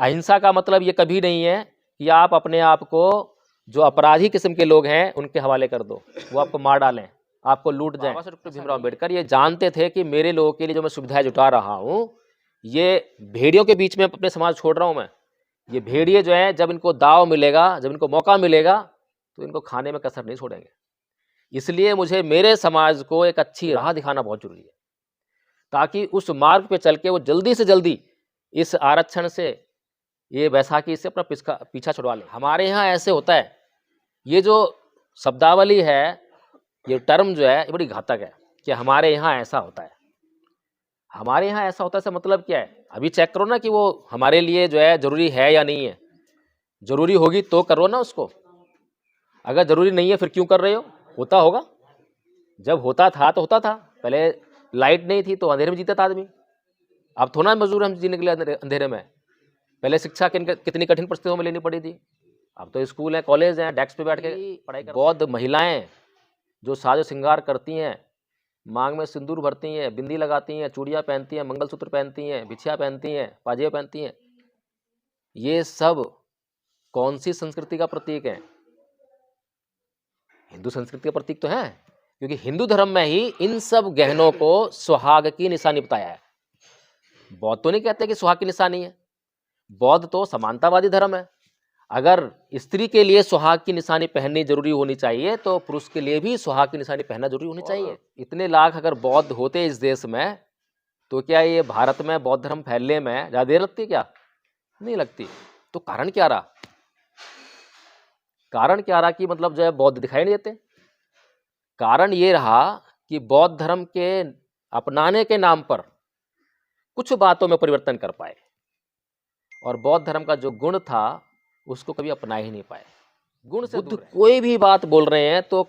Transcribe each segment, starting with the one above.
अहिंसा का मतलब ये कभी नहीं है कि आप अपने आप को जो अपराधी किस्म के लोग हैं उनके हवाले कर दो, वो आपको मार डालें, आपको लूट जाएं। डॉक्टर भीमराव अम्बेडकर ये जानते थे कि मेरे लोगों के लिए जो मैं सुविधाएं जुटा रहा हूँ, ये भेड़ियों के बीच में अपने समाज छोड़ रहा हूँ मैं। ये भेड़िए जो है जब इनको दाव मिलेगा, जब इनको मौका मिलेगा तो इनको खाने में कसर नहीं छोड़ेंगे। इसलिए मुझे मेरे समाज को एक अच्छी राह दिखाना बहुत जरूरी है, ताकि उस मार्ग पे चल के वो जल्दी से जल्दी इस आरक्षण से, ये बैसाखी से अपना पीछा छुड़वा लें। हमारे यहाँ ऐसे होता है, ये जो शब्दावली है, ये टर्म जो है ये बड़ी घातक है कि हमारे यहाँ ऐसा होता है। हमारे यहाँ ऐसा होता है, मतलब क्या है? अभी चेक करो ना कि वो हमारे लिए जो है जरूरी है या नहीं है। जरूरी होगी तो करो ना उसको, अगर जरूरी नहीं है फिर क्यों कर रहे हो? होता होगा, जब होता था तो होता था। पहले लाइट नहीं थी तो अंधेरे में जीता था आदमी, अब थोड़ा मजबूर हम जीने के लिए अंधेरे में। पहले शिक्षा कितनी कठिन परिस्थितियों में लेनी पड़ी थी, अब तो स्कूल है, कॉलेज हैं, डेस्क पे बैठ के पढ़ाई कर। बौद्ध महिलाएं जो साजो श्रृंगार करती हैं, मांग में सिंदूर भरती हैं, बिंदी लगाती हैं, चूड़ियाँ पहनती हैं, मंगलसूत्र पहनती हैं, बिछिया पहनती हैं, पाजेब पहनती हैं, ये सब कौन सी संस्कृति का प्रतीक है? हिंदू संस्कृति का प्रतीक तो है, क्योंकि हिंदू धर्म में ही इन सब गहनों को सुहाग की निशानी बताया है। बौद्ध तो नहीं कहते कि सुहाग की निशानी है, बौद्ध तो समानतावादी धर्म है। अगर स्त्री के लिए सुहाग की निशानी पहननी जरूरी होनी चाहिए तो पुरुष के लिए भी सुहाग की निशानी पहनना जरूरी होनी चाहिए। इतने लाख अगर बौद्ध होते इस देश में तो क्या ये भारत में बौद्ध धर्म फैलने में ज्यादा देर लगती? क्या नहीं लगती। तो कारण क्या रहा? कारण क्या रहा कि मतलब जो है बौद्ध दिखाई नहीं देते? कारण ये रहा कि बौद्ध धर्म के अपनाने के नाम पर कुछ बातों में परिवर्तन कर पाए, और बौद्ध धर्म का जो गुण था उसको कभी अपना ही नहीं पाए। गुण से बुद्ध कोई भी बात बोल रहे हैं तो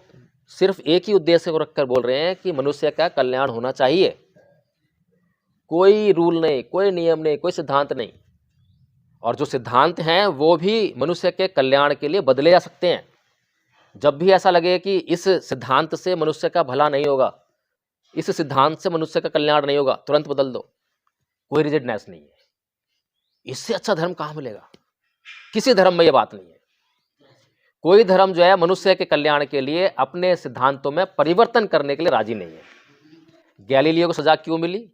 सिर्फ एक ही उद्देश्य को रखकर बोल रहे हैं कि मनुष्य का कल्याण होना चाहिए। कोई रूल नहीं, कोई नियम नहीं, कोई सिद्धांत नहीं, और जो सिद्धांत हैं वो भी मनुष्य के कल्याण के लिए बदले जा सकते हैं। जब भी ऐसा लगे कि इस सिद्धांत से मनुष्य का भला नहीं होगा, इस सिद्धांत से मनुष्य का कल्याण नहीं होगा, तुरंत बदल दो, कोई रिजिडनेस नहीं है। इससे अच्छा धर्म कहाँ मिलेगा? किसी धर्म में ये बात नहीं है। कोई धर्म जो है मनुष्य के कल्याण के लिए अपने सिद्धांतों में परिवर्तन करने के लिए राजी नहीं है। गैलीलियो को सजा क्यों मिली?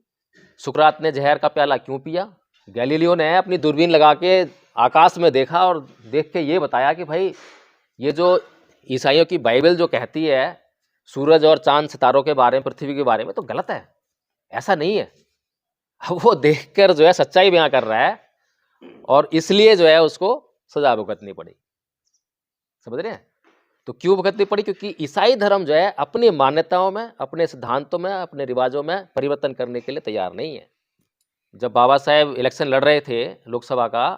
सुकरात ने जहर का प्याला क्यों पिया? गैलीलियो ने अपनी दूरबीन लगा के आकाश में देखा और देख के ये बताया कि भाई ये जो ईसाइयों की बाइबल जो कहती है सूरज और चांद सितारों के बारे में, पृथ्वी के बारे में, तो गलत है, ऐसा नहीं है। अब वो देखकर जो है सच्चाई बयां कर रहा है, और इसलिए जो है उसको सजा भुगतनी पड़ी। समझ रहे हैं? तो क्यों भुगतनी पड़ी? क्योंकि ईसाई धर्म जो है अपनी मान्यताओं में, अपने सिद्धांतों में, अपने रिवाजों में परिवर्तन करने के लिए तैयार नहीं है। जब बाबा साहेब इलेक्शन लड़ रहे थे लोकसभा का,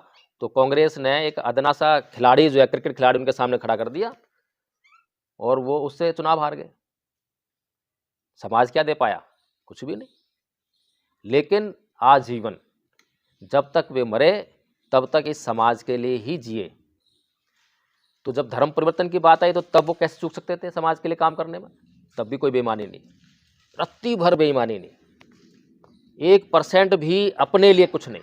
तो कांग्रेस ने एक अदना सा खिलाड़ी जो है, क्रिकेट खिलाड़ी, उनके सामने खड़ा कर दिया और वो उससे चुनाव हार गए। समाज क्या दे पाया? कुछ भी नहीं। लेकिन आजीवन जब तक वे मरे तब तक इस समाज के लिए ही जिए। तो जब धर्म परिवर्तन की बात आई तो तब वो कैसे चूक सकते थे समाज के लिए काम करने में? तब भी कोई बेईमानी नहीं, रत्ती भर बेईमानी नहीं, 1% भी अपने लिए कुछ नहीं।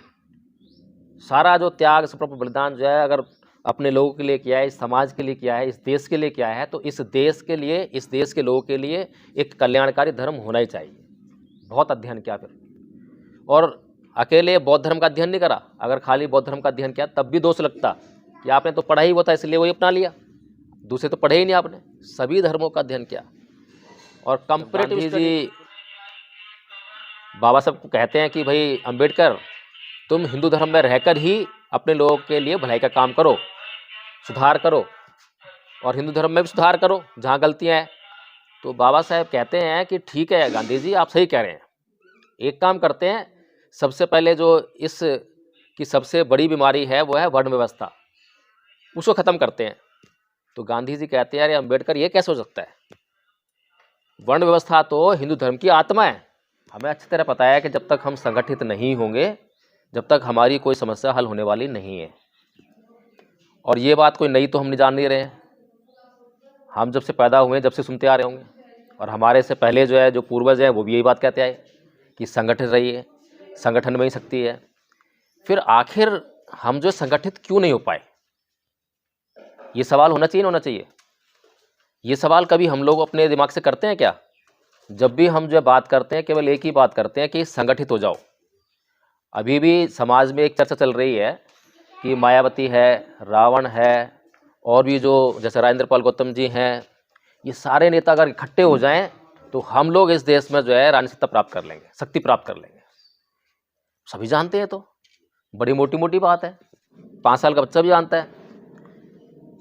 सारा जो त्याग, समर्पण, बलिदान जो है अगर अपने लोगों के लिए किया है, इस समाज के लिए किया है, इस देश के लिए किया है, तो इस देश के लिए, इस देश के लोगों के लिए एक कल्याणकारी धर्म होना ही चाहिए। बहुत अध्ययन किया फिर, और अकेले बौद्ध धर्म का अध्ययन नहीं करा। अगर खाली बौद्ध धर्म का अध्ययन किया तब भी दोष लगता कि आपने तो पढ़ा ही वो था इसलिए वही अपना लिया, दूसरे तो पढ़े ही नहीं आपने। सभी धर्मों का अध्ययन किया। और कंपैरेटिव जी बाबा साहब को कहते हैं कि भाई अंबेडकर, तुम हिंदू धर्म में रहकर ही अपने लोगों के लिए भलाई का काम करो, सुधार करो, और हिंदू धर्म में भी सुधार करो जहाँ गलतियाँ हैं। तो बाबा साहब कहते हैं कि ठीक है गांधी जी, आप सही कह रहे हैं, एक काम करते हैं, सबसे पहले जो इस की सबसे बड़ी बीमारी है वो है वर्ण व्यवस्था, उसको ख़त्म करते हैं। तो गांधी जी कहते हैं अरे अंबेडकर, ये कैसे हो सकता है? वर्ण व्यवस्था तो हिंदू धर्म की आत्मा है। हमें अच्छी तरह पता है कि जब तक हम संगठित नहीं होंगे, जब तक हमारी कोई समस्या हल होने वाली नहीं है। और ये बात कोई नई तो हम नहीं जान नहीं रहे हैं, हम जब से पैदा हुए जब से सुनते आ रहे होंगे, और हमारे से पहले जो है जो पूर्वज हैं वो भी यही बात कहते आए कि संगठित रहिए, संगठन में ही शक्ति है। फिर आखिर हम जो संगठित क्यों नहीं हो पाए, ये सवाल होना चाहिए ना होना चाहिए? ये सवाल कभी हम लोग अपने दिमाग से करते हैं क्या? जब भी हम जो बात करते हैं केवल एक ही बात करते हैं कि संगठित हो जाओ। अभी भी समाज में एक चर्चा चल रही है कि मायावती है, रावण है, और भी जो जैसे राजेंद्र पाल गौतम जी हैं, ये सारे नेता अगर इकट्ठे हो जाएं तो हम लोग इस देश में जो है राजनीति प्राप्त कर लेंगे, शक्ति प्राप्त कर लेंगे। सभी जानते हैं, तो बड़ी मोटी मोटी बात है, 5 साल का बच्चा भी जानता है।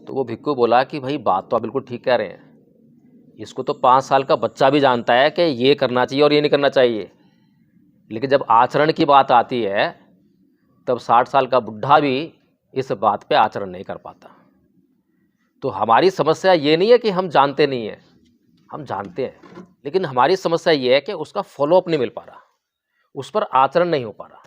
तो वो भिक्खू बोला कि भाई बात तो आप बिल्कुल ठीक कह रहे हैं, इसको तो 5 साल का बच्चा भी जानता है कि ये करना चाहिए और ये नहीं करना चाहिए, लेकिन जब आचरण की बात आती है तब 60 साल का बुढ़ा भी इस बात पे आचरण नहीं कर पाता। तो हमारी समस्या ये नहीं है कि हम जानते नहीं हैं, हम जानते हैं, लेकिन हमारी समस्या ये है कि उसका फॉलोअप नहीं मिल पा रहा, उस पर आचरण नहीं हो पा रहा।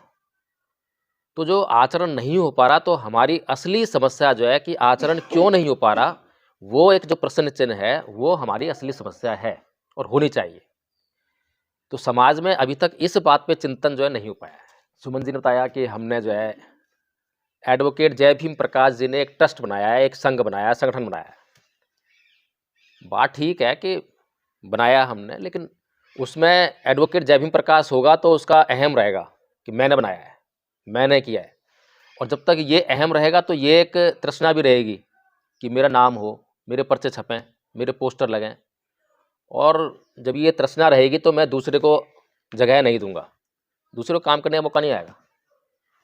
तो जो आचरण नहीं हो पा रहा, तो हमारी असली समस्या जो है कि आचरण क्यों नहीं हो पा रहा, वो एक जो प्रश्न चिन्ह है वो हमारी असली समस्या है और होनी चाहिए। तो समाज में अभी तक इस बात पे चिंतन जो है नहीं हो पाया है। सुमन जी ने बताया कि हमने जो है एडवोकेट जय भीम प्रकाश जी ने एक ट्रस्ट बनाया है, एक संघ बनाया है, संगठन बनाया है। बात ठीक है कि बनाया हमने, लेकिन उसमें एडवोकेट जय भीम प्रकाश होगा तो उसका अहम रहेगा कि मैंने बनाया है, मैंने किया है। और जब तक ये अहम रहेगा तो ये एक तृष्णा भी रहेगी कि मेरा नाम हो, मेरे पर्चे छपें, मेरे पोस्टर लगें। और जब ये तृष्णा रहेगी तो मैं दूसरे को जगह नहीं दूंगा, दूसरे को काम करने का मौका नहीं आएगा।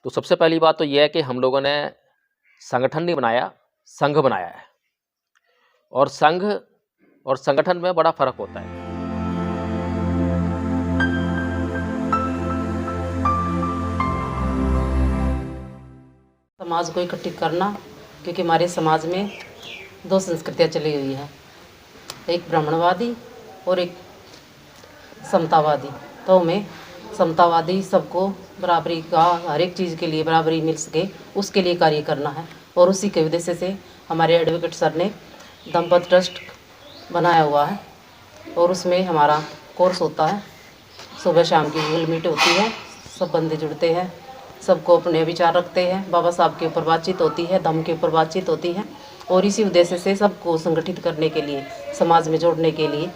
तो सबसे पहली बात तो ये है कि हम लोगों ने संगठन नहीं बनाया, संघ बनाया है। और संघ और संगठन में बड़ा फर्क होता है। समाज को इकट्ठित करना, क्योंकि हमारे समाज में 2 संस्कृतियाँ चली हुई हैं, एक ब्राह्मणवादी और एक समतावादी। तो हमें समतावादी सबको बराबरी का, हर एक चीज़ के लिए बराबरी मिल सके उसके लिए कार्य करना है। और उसी के उद्देश्य से हमारे एडवोकेट सर ने दंपत ट्रस्ट बनाया हुआ है, और उसमें हमारा कोर्स होता है, सुबह शाम की गूगल मीट होती है, सब बंदे जुड़ते हैं, सबको अपने विचार रखते हैं, बाबा साहब के ऊपर बातचीत होती है, धम्म के ऊपर बातचीत होती है। और इसी उद्देश्य से सबको संगठित करने के लिए, समाज में जोड़ने के लिए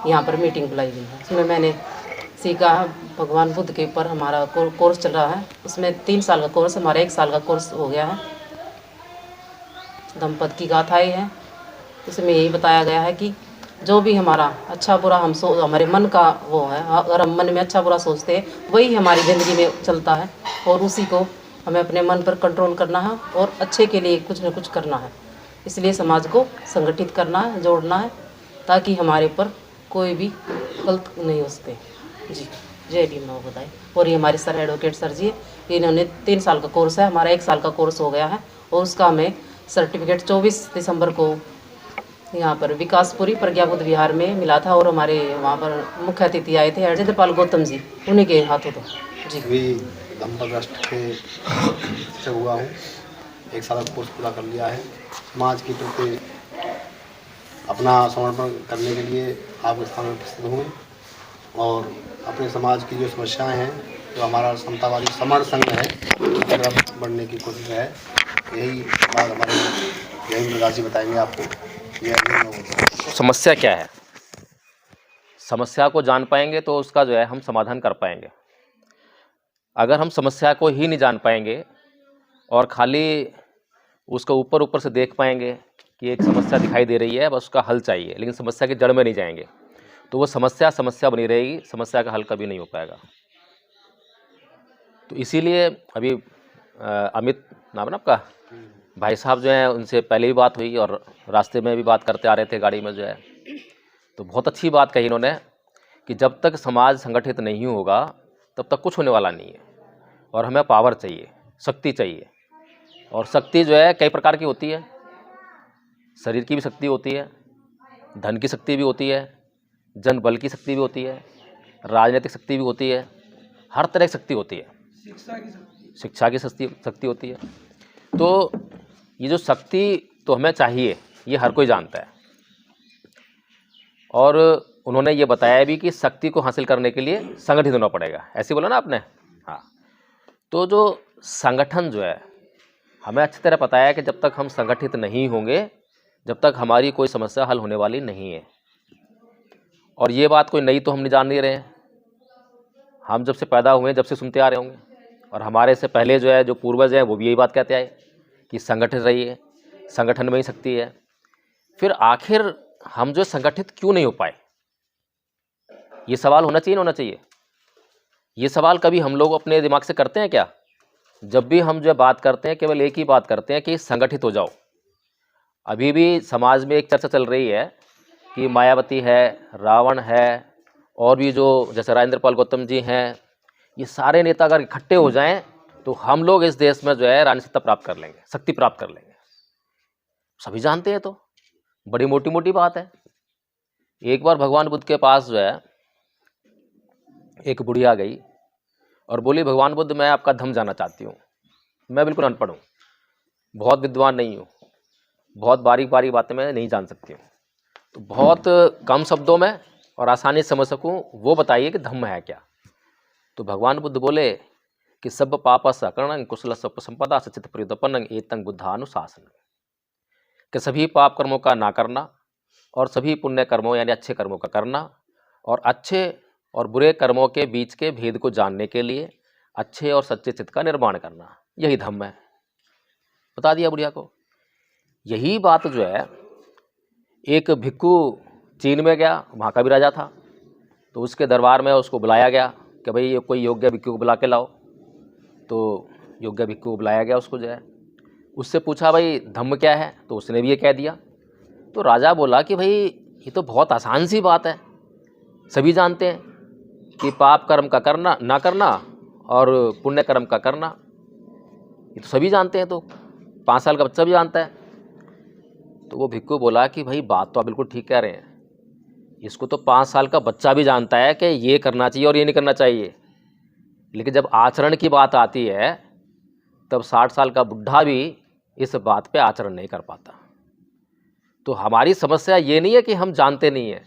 यहाँ पर मीटिंग बुलाई गई है। इसमें मैंने सीखा भगवान बुद्ध के ऊपर हमारा कोर्स चल रहा है। उसमें 3 साल का कोर्स, हमारा 1 साल का कोर्स हो गया है। दंपत की गाथाएँ हैं, उसमें यही बताया गया है कि जो भी हमारा अच्छा बुरा हमारे मन का वो है, अगर हम मन में अच्छा बुरा सोचते हैं वही हमारी ज़िंदगी में चलता है, और उसी को हमें अपने मन पर कंट्रोल करना है और अच्छे के लिए कुछ न कुछ करना है। इसलिए समाज को संगठित करना है, जोड़ना है, ताकि हमारे ऊपर कोई भी गलत नहीं हो सके। जी, जय भीम नमो बुद्धाय। और ये हमारे सर एडवोकेट सर जी, इन्होंने 3 साल का कोर्स है, हमारा 1 साल का कोर्स हो गया है, और उसका हमें सर्टिफिकेट 24 दिसंबर को यहाँ पर विकासपुरी प्रज्ञा बुद्ध विहार में मिला था। और हमारे वहाँ पर मुख्य अतिथि आए थे राजेंद्र पाल गौतम जी, उन्हीं के हाथों तो जी। भी दंपत राष्ट्र के से हुआ हूँ, 1 साल का कोर्स पूरा कर लिया है। समाज के प्रति अपना समर्पण करने के लिए आप स्थान में उपस्थित हुए, और अपने समाज की जो समस्याएं हैं, जो हमारा समतावादी समर संघ है, उसकी तरफ बढ़ने की कोशिश है। यही बात हमारे जय प्रकाश जी बताएंगे आपको। समस्या क्या है? समस्या को जान पाएंगे तो उसका जो है हम समाधान कर पाएंगे। अगर हम समस्या को ही नहीं जान पाएंगे और खाली उसको ऊपर ऊपर से देख पाएंगे कि एक समस्या दिखाई दे रही है, बस उसका हल चाहिए, लेकिन समस्या की जड़ में नहीं जाएंगे, तो वो समस्या बनी रहेगी, समस्या का हल कभी नहीं हो पाएगा। तो इसीलिए अभी अमित नाम है ना आपका, भाई साहब जो हैं उनसे पहले भी बात हुई और रास्ते में भी बात करते आ रहे थे गाड़ी में जो है, तो बहुत अच्छी बात कही इन्होंने कि जब तक समाज संगठित नहीं होगा तब तक कुछ होने वाला नहीं है, और हमें पावर चाहिए, शक्ति चाहिए। और शक्ति जो है कई प्रकार की होती है, शरीर की भी शक्ति होती है, धन की शक्ति भी होती है, जन बल की शक्ति भी होती है, राजनीतिक शक्ति भी होती है, हर तरह की शक्ति होती है, शिक्षा की शक्ति होती है। तो ये जो शक्ति तो हमें चाहिए, ये हर कोई जानता है। और उन्होंने ये बताया भी कि शक्ति को हासिल करने के लिए संगठित होना पड़ेगा, ऐसे बोला ना आपने। हाँ, तो जो संगठन जो है, हमें अच्छी तरह पता है कि जब तक हम संगठित नहीं होंगे, जब तक हमारी कोई समस्या हल होने वाली नहीं है। और ये बात कोई नई तो हम नहीं जान नहीं रहे हैं, हम जब से पैदा हुए जब से सुनते आ रहे होंगे, और हमारे से पहले जो है जो पूर्वज हैं वो भी यही बात कहते आए कि संगठित रहिए, संगठन में ही शक्ति है। फिर आखिर हम जो संगठित क्यों नहीं हो पाए, ये सवाल होना चाहिए ना होना चाहिए? ये सवाल कभी हम लोग अपने दिमाग से करते हैं क्या? जब भी हम जो बात करते हैं केवल एक ही बात करते हैं कि संगठित हो जाओ। अभी भी समाज में एक चर्चा चल रही है कि मायावती है, रावण है, और भी जो जैसे राजेंद्र पाल गौतम जी हैं, ये सारे नेता अगर इकट्ठे हो जाएं तो हम लोग इस देश में जो है राजनीति प्राप्त कर लेंगे, शक्ति प्राप्त कर लेंगे। सभी जानते हैं, तो बड़ी मोटी मोटी बात है। एक बार भगवान बुद्ध के पास जो है एक बुढ़िया गई और बोली, भगवान बुद्ध मैं आपका धम्म जानना चाहती हूँ, मैं बिल्कुल अनपढ़ हूँ, बहुत विद्वान नहीं हूँ, बहुत बारीक बारीक बातें मैं नहीं जान सकती हूँ, तो बहुत कम शब्दों में और आसानी से समझ सकूँ वो बताइए कि धम्म है क्या। तो भगवान बुद्ध बोले कि सब पापस अकर्णं कुशल संपदा सचित प्रयुतपन्नं एतं बुद्धानुशासन, कि सभी पाप कर्मों का ना करना और सभी पुण्य कर्मों यानी अच्छे कर्मों का करना, और अच्छे और बुरे कर्मों के बीच के भेद को जानने के लिए अच्छे और सच्चे चित्त का निर्माण करना, यही धम्म है। बता दिया बुढ़िया को। यही बात जो है, एक भिक्खु चीन में गया, वहाँ का भी राजा था, तो उसके दरबार में उसको बुलाया गया कि भाई कोई योग्य भिक्खु को बुला के लाओ। तो योग्य भिक्खु को बुलाया गया, उसको जो है उससे पूछा भाई धम्म क्या है, तो उसने भी ये कह दिया। तो राजा बोला कि भाई ये तो बहुत आसान सी बात है, सभी जानते हैं कि पाप कर्म का करना ना करना और पुण्य कर्म का करना, ये तो सभी जानते हैं, तो 5 साल का बच्चा भी जानता है। तो वो भिक्खु बोला कि भाई बात तो आप बिल्कुल ठीक कह रहे हैं, इसको तो 5 साल का बच्चा भी जानता है कि ये करना चाहिए और ये नहीं करना चाहिए, लेकिन जब आचरण की बात आती है तब 60 साल का बुढ़ा भी इस बात पे आचरण नहीं कर पाता। तो हमारी समस्या ये नहीं है कि हम जानते नहीं हैं,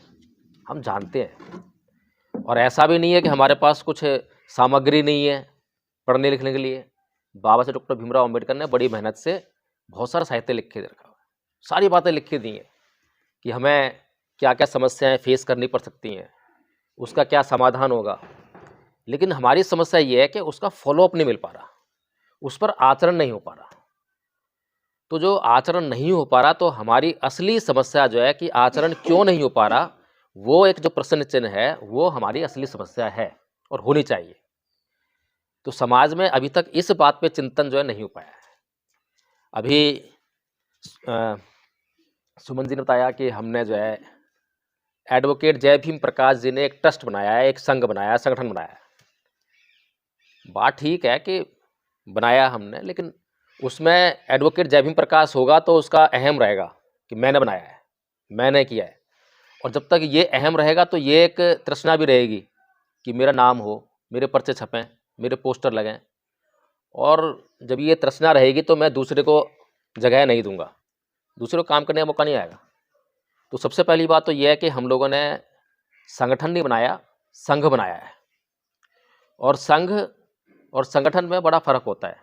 हम जानते हैं, और ऐसा भी नहीं है कि हमारे पास कुछ सामग्री नहीं है पढ़ने लिखने के लिए। बाबा साहब डॉक्टर भीमराव अम्बेडकर ने बड़ी मेहनत से बहुत सारा साहित्य लिख के रखा हुआ है, सारी बातें लिख के दी हैं कि हमें क्या क्या समस्याएं फेस करनी पड़ सकती हैं, उसका क्या समाधान होगा। लेकिन हमारी समस्या ये है कि उसका फॉलोअप नहीं मिल पा रहा, उस पर आचरण नहीं हो पा रहा। तो जो आचरण नहीं हो पा रहा, तो हमारी असली समस्या जो है कि आचरण क्यों नहीं हो पा रहा, वो एक जो प्रश्न चिन्ह है वो हमारी असली समस्या है और होनी चाहिए। तो समाज में अभी तक इस बात पे चिंतन जो है नहीं हो पाया है। अभी सुमन जी ने बताया कि हमने जो है एडवोकेट जय भीम प्रकाश जी ने एक ट्रस्ट बनाया है, एक संघ बनाया है, संगठन बनाया है। बात ठीक है कि बनाया हमने, लेकिन उसमें एडवोकेट जय भीम प्रकाश होगा तो उसका अहम रहेगा कि मैंने बनाया है, मैंने किया है। और जब तक ये अहम रहेगा तो ये एक तृष्णा भी रहेगी कि मेरा नाम हो, मेरे पर्चे छपें, मेरे पोस्टर लगें। और जब ये तृष्णा रहेगी तो मैं दूसरे को जगह नहीं दूंगा, दूसरे को काम करने का मौका नहीं आएगा। तो सबसे पहली बात तो ये है कि हम लोगों ने संगठन नहीं बनाया, संघ बनाया है। और संघ और संगठन में बड़ा फ़र्क होता है।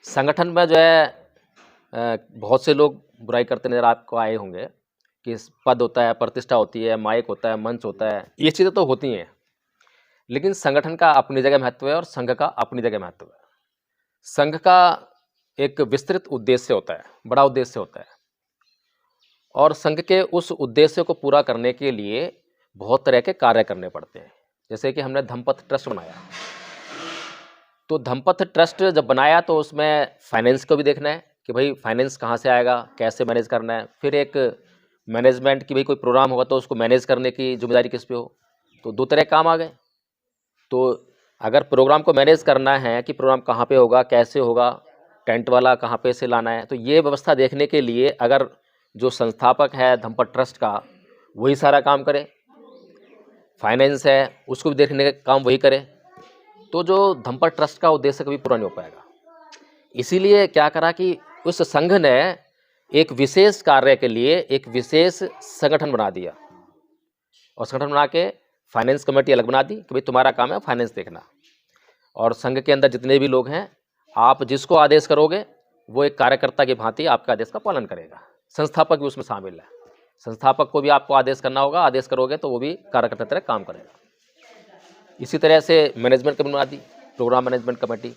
संगठन में जो है बहुत से लोग बुराई करते नजर आपको आए होंगे कि पद होता है, प्रतिष्ठा होती है, माइक होता है, मंच होता है, ये चीज़ें तो होती हैं, लेकिन संगठन का अपनी जगह महत्व है और संघ का अपनी जगह महत्व है। संघ का एक विस्तृत उद्देश्य होता है, बड़ा उद्देश्य होता है, और संघ के उस उद्देश्य को पूरा करने के लिए बहुत तरह के कार्य करने पड़ते हैं। जैसे कि हमने धम्मपथ ट्रस्ट बनाया, तो धम्मपथ ट्रस्ट जब बनाया तो उसमें फाइनेंस को भी देखना है कि भाई फाइनेंस कहाँ से आएगा, कैसे मैनेज करना है। फिर एक मैनेजमेंट की भाई कोई प्रोग्राम होगा तो उसको मैनेज करने की जिम्मेदारी किस पे हो। तो 2 तरह के काम आ गए। तो अगर प्रोग्राम को मैनेज करना है कि प्रोग्राम कहाँ पे होगा, कैसे होगा, टेंट वाला कहाँ पे से लाना है, तो ये व्यवस्था देखने के लिए अगर जो संस्थापक है धम्मपथ ट्रस्ट का वही सारा काम करे, फाइनेंस है उसको भी देखने का काम वही करे, तो जो धम्मपथ ट्रस्ट का उद्देश्य कभी पूरा नहीं हो पाएगा। इसीलिए क्या करा कि उस संघ ने एक विशेष कार्य के लिए एक विशेष संगठन बना दिया, और संगठन बना के फाइनेंस कमेटी अलग बना दी कि भाई तुम्हारा काम है फाइनेंस देखना, और संघ के अंदर जितने भी लोग हैं आप जिसको आदेश करोगे वो एक कार्यकर्ता की भांति आपके आदेश का पालन करेगा। संस्थापक भी उसमें शामिल है। संस्थापक को भी आपको आदेश करना होगा, आदेश करोगे तो वो भी कार्यकर्ता की तरह काम करेगा। इसी तरह से मैनेजमेंट की बुनियादी प्रोग्राम मैनेजमेंट कमेटी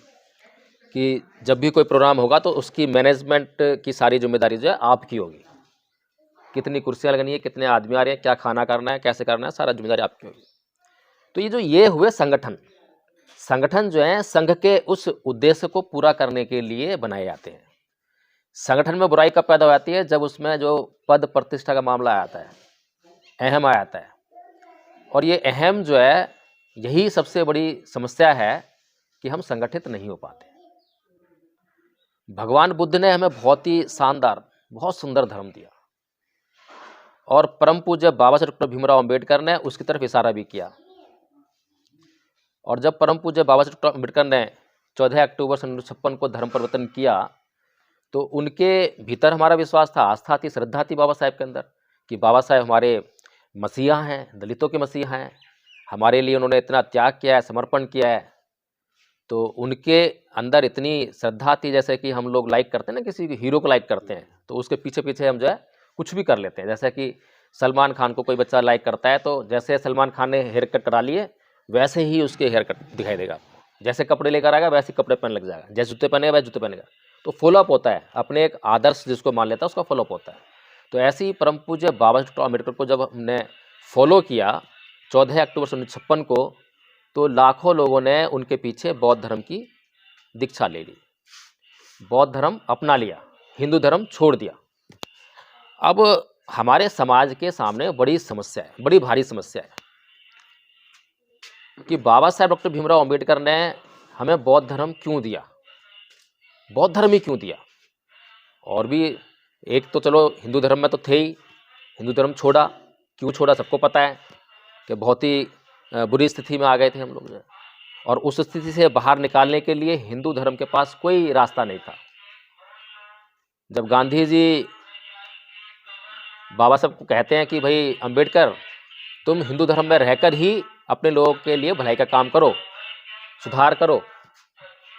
कि जब भी कोई प्रोग्राम होगा तो उसकी मैनेजमेंट की सारी जिम्मेदारी जो है आपकी होगी। कितनी कुर्सियाँ लगनी है, कितने आदमी आ रहे हैं, क्या खाना करना है, कैसे करना है, सारा जिम्मेदारी आपकी होगी। तो ये हुए संगठन। संगठन जो है संघ के उस उद्देश्य को पूरा करने के लिए बनाए जाते हैं। संगठन में बुराई कब पैदा हो जाती है? जब उसमें जो पद प्रतिष्ठा का मामला आता है, अहम आ जाता है। और ये अहम जो है यही सबसे बड़ी समस्या है कि हम संगठित नहीं हो पाते। भगवान बुद्ध ने हमें बहुत ही शानदार, बहुत सुंदर धर्म दिया और परम पूज्य बाबा साहेब डॉक्टर भीमराव अंबेडकर ने उसकी तरफ इशारा भी किया। और जब परम पूज्य बाबा साहेब डॉक्टर अंबेडकर ने 14 अक्टूबर 1956 को धर्म परिवर्तन किया तो उनके भीतर हमारा विश्वास था, आस्था थी, श्रद्धा थी बाबा साहेब के अंदर कि बाबा साहेब हमारे मसीहा हैं, दलितों के मसीहा हैं, हमारे लिए उन्होंने इतना त्याग किया है, समर्पण किया है। तो उनके अंदर इतनी श्रद्धा थी, जैसे कि हम लोग लाइक करते हैं ना, किसी हीरो को लाइक करते हैं तो उसके पीछे पीछे हम जो है कुछ भी कर लेते हैं। जैसे कि सलमान खान को कोई बच्चा लाइक करता है तो जैसे सलमान खान ने हेयर कट करा लिए वैसे ही उसके हेयर कट दिखाई देगा। जैसे कपड़े लेकर आएगा वैसे कपड़े पहन लग जाएगा, जैसे जूते पहनेगा वैसे जूते पहनेगा। तो फॉलोअप होता है, अपने एक आदर्श जिसको मान लेता है उसका फॉलोअप होता है। तो ऐसे ही परम पूज्य बाबा साहेब अम्बेडकर को जब हमने फॉलो किया 14 अक्टूबर 1956 को, तो लाखों लोगों ने उनके पीछे बौद्ध धर्म की दीक्षा ले ली, बौद्ध धर्म अपना लिया, हिंदू धर्म छोड़ दिया। अब हमारे समाज के सामने बड़ी समस्या है, बड़ी भारी समस्या है कि बाबा साहेब डॉक्टर भीमराव अंबेडकर ने हमें बौद्ध धर्म क्यों दिया, बौद्ध धर्म ही क्यों दिया। और भी एक तो चलो हिंदू धर्म में तो थे ही, हिंदू धर्म छोड़ा, क्यों छोड़ा सबको पता है कि बहुत ही बुरी स्थिति में आ गए थे हम लोग जो, और उस स्थिति से बाहर निकालने के लिए हिंदू धर्म के पास कोई रास्ता नहीं था। जब गांधी जी बाबा साहब को कहते हैं कि भाई अंबेडकर तुम हिंदू धर्म में रहकर ही अपने लोगों के लिए भलाई का काम करो, सुधार करो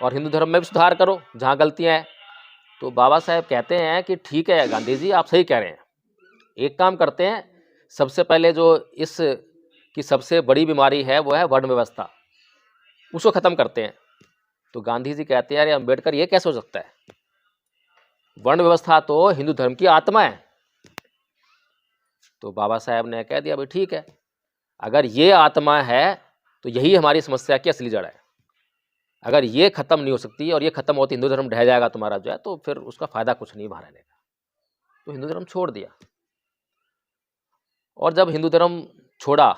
और हिंदू धर्म में भी सुधार करो जहाँ गलतियाँ हैं, तो बाबा साहेब कहते हैं कि ठीक है गांधी जी आप सही कह रहे हैं, एक काम करते हैं, सबसे पहले जो इस की सबसे बड़ी बीमारी है वो है वर्ण व्यवस्था, उसको ख़त्म करते हैं। तो गांधी जी कहते हैं अरे अंबेडकर ये कैसे हो सकता है, वर्ण व्यवस्था तो हिंदू धर्म की आत्मा है। तो बाबा साहेब ने कह दिया भाई ठीक है, अगर ये आत्मा है तो यही हमारी समस्या की असली जड़ है। अगर ये ख़त्म नहीं हो सकती और ये ख़त्म होती हिंदू धर्म ढह जाएगा तुम्हारा जो है, तो फिर उसका फ़ायदा कुछ नहीं वहाँ रहने का। तो हिंदू धर्म छोड़ दिया। और जब हिंदू धर्म छोड़ा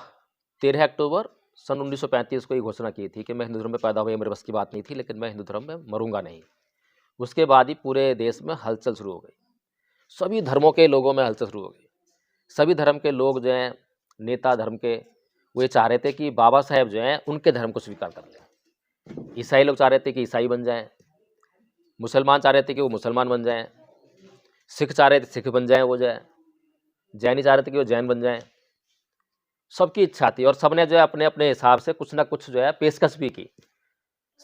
13 अक्टूबर सन 1935 को ये घोषणा की थी कि मैं हिंदू धर्म में पैदा हुआ, मेरे बस की बात नहीं थी, लेकिन मैं हिंदू धर्म में मरूंगा नहीं। उसके बाद ही पूरे देश में हलचल शुरू हो गई, सभी धर्मों के लोगों में हलचल शुरू हो गई। सभी धर्म के लोग जो हैं, नेता धर्म के, वो ये चाह रहे थे कि बाबा साहेब जो हैं उनके धर्म को स्वीकार कर लें। ईसाई लोग चाह रहे थे कि ईसाई बन जाएं, मुसलमान चाह रहे थे कि वो मुसलमान बन जाएं, सिख चाह रहे थे सिख बन जाएं वो जो है, जैनी चाह रहे थे कि वो जैन बन जाएं। सबकी इच्छा थी और सबने जो है अपने अपने हिसाब से कुछ ना कुछ जो है पेशकश भी की।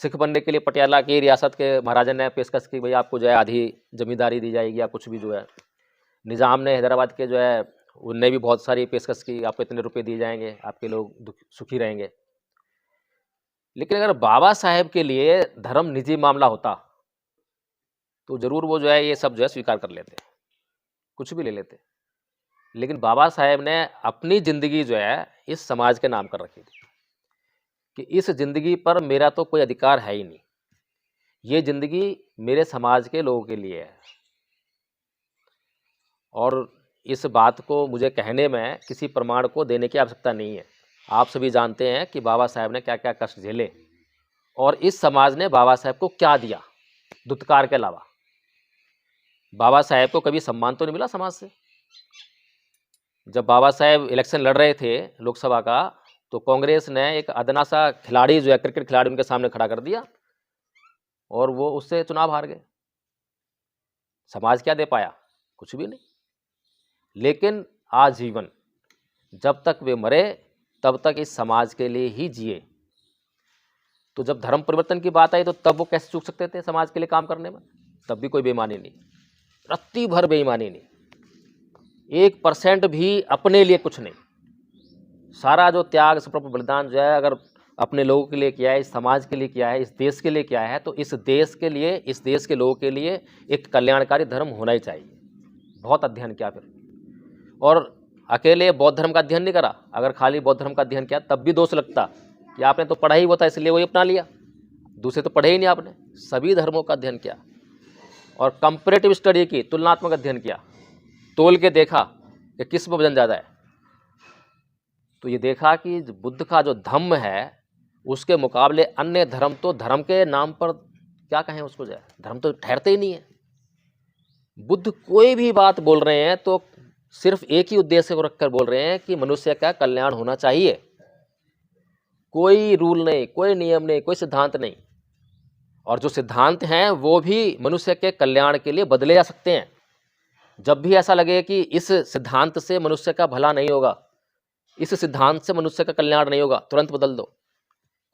सिख बनने के लिए पटियाला की रियासत के महाराजा ने पेशकश की, भाई आपको जो है आधी जमींदारी दी जाएगी या कुछ भी जो है। निज़ाम ने हैदराबाद के जो है उनने भी बहुत सारी पेशकश की, आपको इतने रुपए दिए जाएंगे, आपके लोग सुखी रहेंगे। लेकिन अगर बाबा साहेब के लिए धर्म निजी मामला होता तो ज़रूर वो जो है ये सब जो है स्वीकार कर लेते, कुछ भी ले लेते। लेकिन बाबा साहेब ने अपनी ज़िंदगी जो है इस समाज के नाम कर रखी थी कि इस ज़िंदगी पर मेरा तो कोई अधिकार है ही नहीं, ये ज़िंदगी मेरे समाज के लोगों के लिए है। और इस बात को मुझे कहने में किसी प्रमाण को देने की आवश्यकता नहीं है। आप सभी जानते हैं कि बाबा साहेब ने क्या क्या कष्ट झेले और इस समाज ने बाबा साहेब को क्या दिया दुत्कार के अलावा। बाबा साहेब को कभी सम्मान तो नहीं मिला समाज से। जब बाबा साहेब इलेक्शन लड़ रहे थे लोकसभा का, तो कांग्रेस ने एक अदना सा खिलाड़ी जो है, क्रिकेट खिलाड़ी, उनके सामने खड़ा कर दिया और वो उससे चुनाव हार गए। समाज क्या दे पाया? कुछ भी नहीं। लेकिन आजीवन जब तक वे मरे तब तक इस समाज के लिए ही जिए। तो जब धर्म परिवर्तन की बात आई तो तब वो कैसे चूक सकते थे समाज के लिए काम करने में? तब भी कोई बेईमानी नहीं, रत्ती भर बेईमानी नहीं, 1% भी अपने लिए कुछ नहीं। सारा जो त्याग समर्पण बलिदान जो है अगर अपने लोगों के लिए किया है, इस समाज के लिए किया है, इस देश के लिए किया है, तो इस देश के लिए, इस देश के लोगों के लिए एक कल्याणकारी धर्म होना ही चाहिए। बहुत अध्ययन किया फिर, और अकेले बौद्ध धर्म का अध्ययन नहीं करा। अगर खाली बौद्ध धर्म का अध्ययन किया तब भी दोष लगता कि आपने तो पढ़ा ही वो था इसलिए वही अपना लिया, दूसरे तो पढ़े ही नहीं आपने। सभी धर्मों का अध्ययन किया और कंपैरेटिव स्टडी की, तुलनात्मक अध्ययन किया, तोल के देखा कि किस में वजन ज़्यादा है। तो ये देखा कि बुद्ध का जो धम्म है उसके मुकाबले अन्य धर्म तो धर्म के नाम पर क्या कहें उसको, जो है धर्म तो ठहरते ही नहीं है। बुद्ध कोई भी बात बोल रहे हैं तो सिर्फ एक ही उद्देश्य को रखकर बोल रहे हैं कि मनुष्य का कल्याण होना चाहिए। कोई रूल नहीं, कोई नियम नहीं, कोई सिद्धांत नहीं। और जो सिद्धांत हैं वो भी मनुष्य के कल्याण के लिए बदले जा सकते हैं। जब भी ऐसा लगे कि इस सिद्धांत से मनुष्य का भला नहीं होगा, इस सिद्धांत से मनुष्य का कल्याण नहीं होगा, तुरंत बदल दो,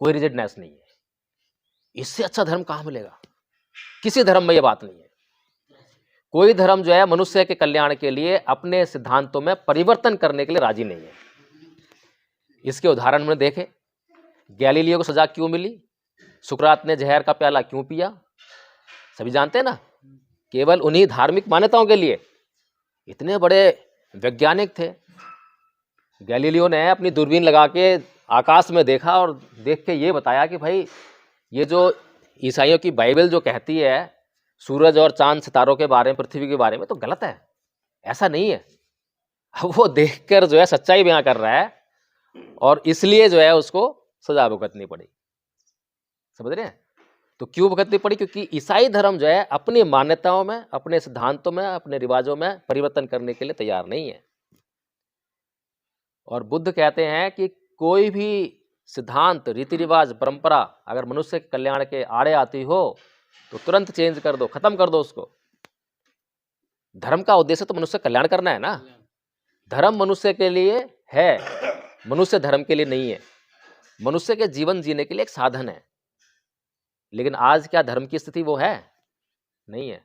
कोई रिजिडनेस नहीं है। इससे अच्छा धर्म कहाँ मिलेगा? किसी धर्म में ये बात नहीं है। कोई धर्म जो है मनुष्य के कल्याण के लिए अपने सिद्धांतों में परिवर्तन करने के लिए राजी नहीं है। इसके उदाहरण हमने देखे। गैलीलियो को सजा क्यों मिली? सुकरात ने जहर का प्याला क्यों पिया? सभी जानते हैं ना, केवल उन्हीं धार्मिक मान्यताओं के लिए। इतने बड़े वैज्ञानिक थे। गैलीलियो ने अपनी दूरबीन लगा के आकाश में देखा और देख के ये बताया कि भाई ये जो ईसाइयों की बाइबल जो कहती है सूरज और चांद सितारों के बारे में, पृथ्वी के बारे में, तो गलत है, ऐसा नहीं है। अब वो देखकर जो है सच्चाई बयां कर रहा है और इसलिए जो है उसको सजा भुगतनी पड़ी। समझ रहे हैं? तो क्यों भुगतनी पड़ी? क्योंकि ईसाई धर्म जो है अपनी मान्यताओं में, अपने सिद्धांतों में, अपने रिवाजों में परिवर्तन करने के लिए तैयार नहीं है। और बुद्ध कहते हैं कि कोई भी सिद्धांत, रीति रिवाज, परंपरा अगर मनुष्य के कल्याण के आड़े आती हो तो तुरंत चेंज कर दो, खत्म कर दो उसको। धर्म का उद्देश्य तो मनुष्य कल्याण करना है ना। धर्म मनुष्य के लिए है, मनुष्य धर्म के लिए नहीं है। मनुष्य के जीवन जीने के लिए एक साधन है। लेकिन आज क्या धर्म की स्थिति वो है? नहीं है।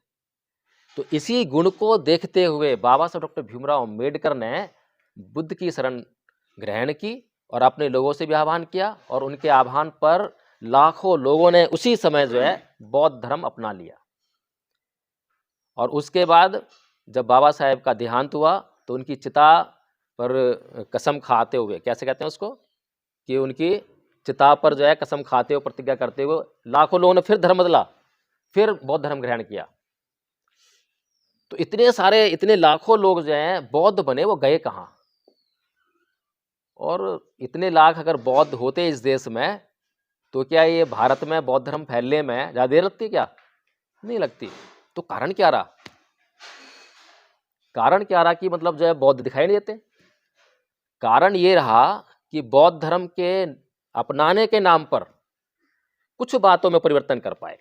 तो इसी गुण को देखते हुए बाबा साहब डॉक्टर भीमराव अम्बेडकर ने बुद्ध की शरण ग्रहण की और अपने लोगों से भी आह्वान किया, और उनके आह्वान पर लाखों लोगों ने उसी समय जो है बौद्ध धर्म अपना लिया। और उसके बाद जब बाबा साहेब का देहांत हुआ तो उनकी चिता पर कसम खाते हुए, कैसे कहते हैं उसको, कि उनकी चिता पर जो है कसम खाते हुए, प्रतिज्ञा करते हुए लाखों लोगों ने फिर धर्म बदला, फिर बौद्ध धर्म ग्रहण किया। तो इतने सारे, इतने लाखों लोग जो हैं बौद्ध बने, वो गए कहाँ? और इतने लाख अगर बौद्ध होते इस देश में तो क्या ये भारत में बौद्ध धर्म फैलने में ज़्यादा देर लगती? क्या नहीं लगती। तो कारण क्या रहा? कारण क्या रहा कि मतलब जो है बौद्ध दिखाई नहीं देते? कारण ये रहा कि बौद्ध धर्म के अपनाने के नाम पर कुछ बातों में परिवर्तन कर पाए,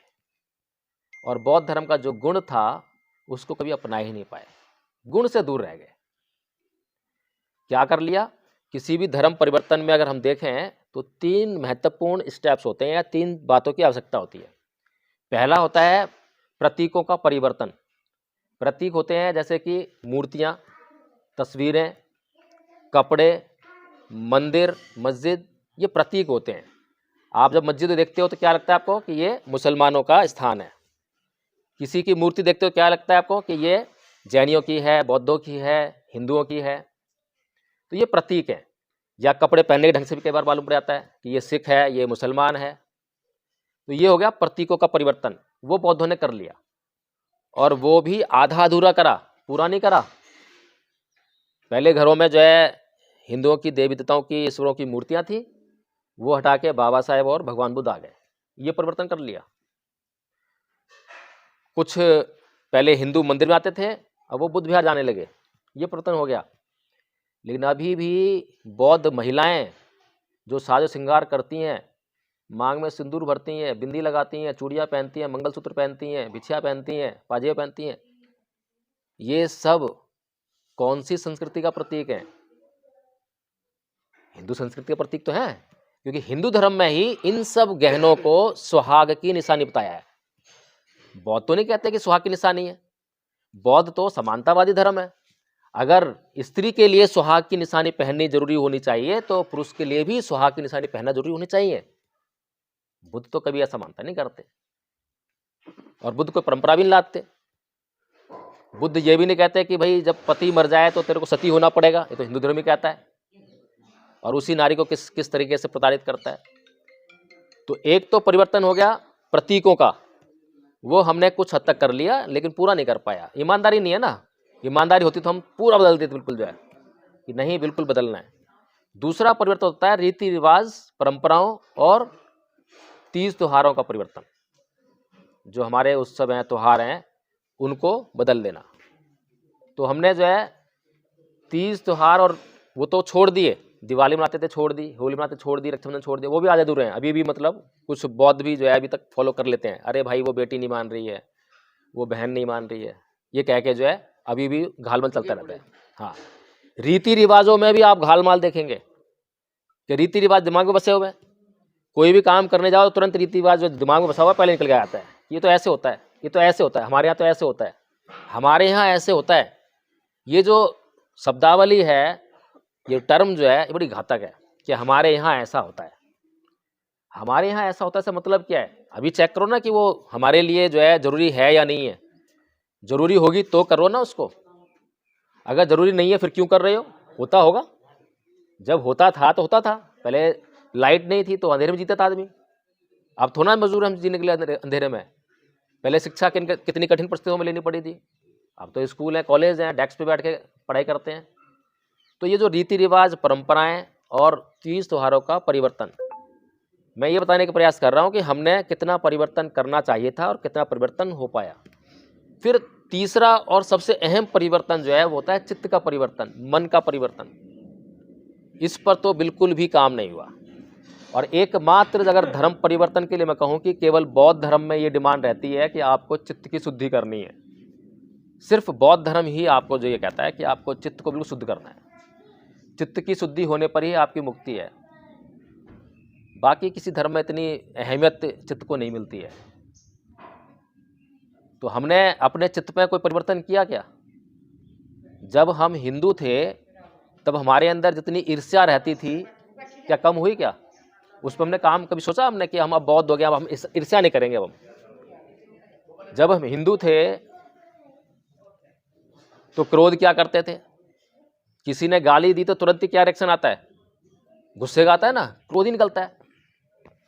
और बौद्ध धर्म का जो गुण था उसको कभी अपना ही नहीं पाए, गुण से दूर रह गए। क्या कर लिया? किसी भी धर्म परिवर्तन में अगर हम देखें तो 3 महत्वपूर्ण स्टेप्स होते हैं या 3 बातों की आवश्यकता होती है। पहला होता है प्रतीकों का परिवर्तन। प्रतीक होते हैं जैसे कि मूर्तियाँ, तस्वीरें, कपड़े, मंदिर, मस्जिद, ये प्रतीक होते हैं। आप जब मस्जिद देखते हो तो क्या लगता है आपको कि ये मुसलमानों का स्थान है। किसी की मूर्ति देखते हो क्या लगता है आपको कि ये जैनियों की है, बौद्धों की है, हिंदुओं की है। तो ये प्रतीक है। या कपड़े पहनने के ढंग से भी कई बार मालूम पड़ जाता है कि ये सिख है, ये मुसलमान है। तो ये हो गया प्रतीकों का परिवर्तन, वो बौद्धों ने कर लिया, और वो भी आधा अधूरा करा, पूरा नहीं करा। पहले घरों में जो है हिंदुओं की देवी देवताओं की, ईश्वरों की मूर्तियां थी, वो हटा के बाबा साहेब और भगवान बुद्ध आ गए, ये परिवर्तन कर लिया। कुछ पहले हिंदू मंदिर में आते थे, अब वो बुद्ध विहार जाने लगे, ये परिवर्तन हो गया। लेकिन अभी भी बौद्ध महिलाएं जो साजो श्रृंगार करती हैं, मांग में सिंदूर भरती हैं, बिंदी लगाती हैं, चूड़ियाँ पहनती हैं, मंगलसूत्र पहनती हैं, बिछिया पहनती हैं, पाजेब पहनती हैं, ये सब कौन सी संस्कृति का प्रतीक है? हिंदू संस्कृति का प्रतीक तो है, क्योंकि हिंदू धर्म में ही इन सब गहनों को सुहाग की निशानी बताया है। बौद्ध तो नहीं कहते कि सुहाग की निशानी है, बौद्ध तो समानतावादी धर्म है। अगर स्त्री के लिए सुहाग की निशानी पहननी जरूरी होनी चाहिए तो पुरुष के लिए भी सुहाग की निशानी पहनना जरूरी होनी चाहिए। बुद्ध तो कभी ऐसा मानता नहीं करते, और बुद्ध कोई परंपरा भी नहीं लाते। बुद्ध ये भी नहीं कहते कि भाई जब पति मर जाए तो तेरे को सती होना पड़ेगा, ये तो हिंदू धर्म ही कहता है, और उसी नारी को किस तरीके से प्रताड़ित करता है। तो एक तो परिवर्तन हो गया प्रतीकों का, वो हमने कुछ हद तक कर लिया लेकिन पूरा नहीं कर पाया। ईमानदारी नहीं है ना, ईमानदारी होती तो हम पूरा बदल देते बिल्कुल, जो है कि नहीं बिल्कुल बदलना है। दूसरा परिवर्तन होता है रीति रिवाज, परंपराओं और तीज त्योहारों का परिवर्तन। जो हमारे उत्सव हैं, त्योहार हैं, उनको बदल देना। तो हमने जो है तीज त्योहार और वो तो छोड़ दिए, दिवाली मनाते थे छोड़ दी, होली मनाते छोड़ दी, रक्षाबंधन छोड़ दिया, वो भी आधे अधूरे हैं अभी भी। मतलब कुछ बौद्ध भी जो है अभी तक फॉलो कर लेते हैं, अरे भाई वो बेटी नहीं मान रही है, वो बहन नहीं मान रही है, ये कह के जो है अभी भी घालमल चलता रहता है। हाँ, रीति रिवाजों में भी आप घालमाल देखेंगे कि रीति रिवाज दिमाग में बसे हुए हैं। कोई भी काम करने जाओ तो तुरंत रीति रिवाज जो दिमाग में बसा हुआ पहले निकल के आता है, ये तो ऐसे होता है, ये तो ऐसे होता है, हमारे यहाँ तो ऐसे होता है, हमारे यहाँ ऐसे होता है। ये जो शब्दावली है, ये टर्म जो है ये बड़ी घातक है कि हमारे यहाँ ऐसा होता है। हमारे यहाँ ऐसा होता है इसका मतलब क्या है? अभी चेक करो ना कि वो हमारे लिए जो है जरूरी है या नहीं है। जरूरी होगी तो करो ना उसको, अगर जरूरी नहीं है फिर क्यों कर रहे हो? होता होगा, जब होता था तो होता था। पहले लाइट नहीं थी तो अंधेरे में जीता था आदमी, अब थोड़ा मजबूर हम जीने के लिए अंधेरे में। पहले शिक्षा कितनी कठिन परिस्थितियों में लेनी पड़ी थी, अब तो स्कूल है, कॉलेज हैं, डेस्क पे बैठ के पढ़ाई करते हैं। तो ये जो रीति रिवाज, परंपराएं और तीज त्योहारों का परिवर्तन, मैं ये बताने का प्रयास कर रहा हूँ कि हमने कितना परिवर्तन करना चाहिए था और कितना परिवर्तन हो पाया। फिर तीसरा और सबसे अहम परिवर्तन जो है वो होता है चित्त का परिवर्तन, मन का परिवर्तन। इस पर तो बिल्कुल भी काम नहीं हुआ। और एकमात्र अगर धर्म परिवर्तन के लिए मैं कहूँ कि केवल बौद्ध धर्म में ये डिमांड रहती है कि आपको चित्त की शुद्धि करनी है। सिर्फ बौद्ध धर्म ही आपको जो ये कहता है कि आपको चित्त को बिल्कुल शुद्ध करना है, चित्त की शुद्धि होने पर ही आपकी मुक्ति है। बाकी किसी धर्म में इतनी अहमियत चित्त को नहीं मिलती है। तो हमने अपने चित्त में कोई परिवर्तन किया क्या? जब हम हिंदू थे तब हमारे अंदर जितनी ईर्ष्या रहती थी क्या कम हुई क्या? उस पर हमने काम कभी सोचा हमने कि हम अब बौद्ध हो गया, अब हम ईर्ष्या नहीं करेंगे। अब हम जब हम हिंदू थे तो क्रोध क्या करते थे? किसी ने गाली दी तो तुरंत ही क्या रिएक्शन आता है? गुस्से का आता है ना, क्रोध ही निकलता है।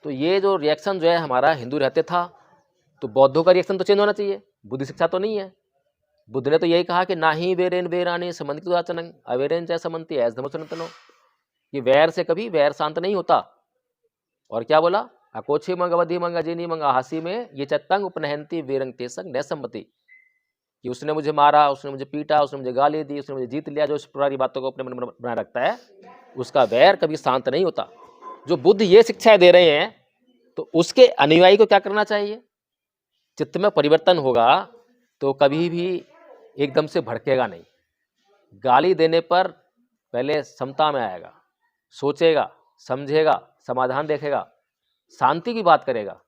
तो ये जो रिएक्शन जो है हमारा हिंदू रहते था, तो बौद्धों का रिएक्शन तो चेंज होना चाहिए। बुद्धि शिक्षा तो नहीं है। बुद्ध ने तो यही कहा कि ना ही वेरेन वेरानी समन्ति उदाचनंग अवेरेन जय समन्ति ऐस धमसनतनो, कि वैर से कभी वैर शांत नहीं होता। और क्या बोला? अकोछे मंग अवधि मंग अजिनी मंग हासी में ये चत्तंग उपनहंती वेरंग तेसंग न सम्मति, कि उसने मुझे मारा, उसने मुझे पीटा, उसने मुझे गाली दी, उसने मुझे जीत लिया, जो इस प्रकार की बातों को अपने मन में बनाए रखता है उसका वैर कभी शांत नहीं होता। जो बुद्ध ये शिक्षाएं दे रहे हैं तो उसके अनुयायी को क्या करना चाहिए? चित्त में परिवर्तन होगा तो कभी भी एकदम से भड़केगा नहीं। गाली देने पर पहले समता में आएगा, सोचेगा, समझेगा, समाधान देखेगा, शांति की बात करेगा।